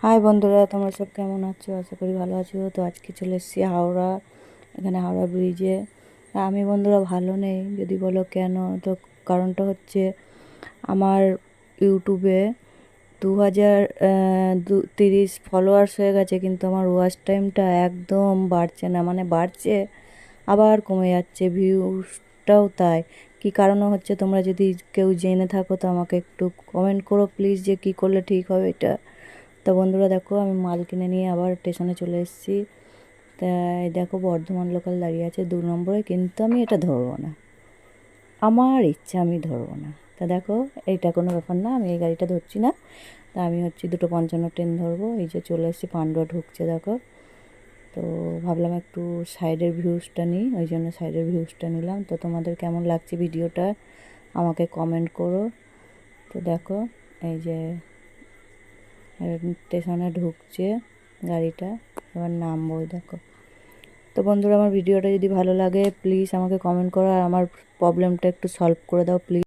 High বন্ধুরা, তোমরা সব কেমন আছো? আশা করি ভালো আছো। তো আজকে চলে এসেছি হাওড়া, এখানে হাওড়া ব্রিজে। আমি বন্ধুরা ভালো নেই, যদি বলো কেন, তো কারণটা হচ্ছে আমার ইউটিউবে 2030 ফলোয়ার্স হয়ে গেছে, কিন্তু আমার ওয়াচ টাইমটা একদম বাড়ছে না, মানে বাড়ছে আবার কমে যাচ্ছে, ভিউজটাও তাই। কি কারণে হচ্ছে তোমরা যদি কেউ জেনে থাকো তো আমাকে একটু কমেন্ট করো প্লিজ, যে কী করলে ঠিক হবে এটা। তো বন্ধুরা দেখো, আমি মাল কিনে নিয়ে আবার স্টেশনে চলে এসেছি। তাই দেখো, বর্ধমান লোকাল দাঁড়িয়ে আছে 2 নম্বরে, কিন্তু আমি এটা ধরবো না, আমার ইচ্ছা আমি ধরবো না। তা দেখো, এইটা কোনো ব্যাপার না, আমি এই গাড়িটা ধরছি না। তা আমি হচ্ছে 2:55 ট্রেন ধরবো। এই যে চলে এসেছি, পান্ডুয়া ঢুকছে দেখো। তো ভাবলাম একটু সাইডের ভিউজটা নিই, ওই জন্য সাইডের ভিউজটা নিলাম। তো তোমাদের কেমন লাগছে ভিডিওটা আমাকে কমেন্ট করো। তো দেখো, এই যে স্টেশনে ঢুকছে গাড়িটা, এবার নামবো, দেখো। তো বন্ধুরা, আমার ভিডিওটা যদি ভালো লাগে প্লিজ আমাকে কমেন্ট করো, আর আমার প্রবলেমটা একটু সলভ করে দাও প্লিজ।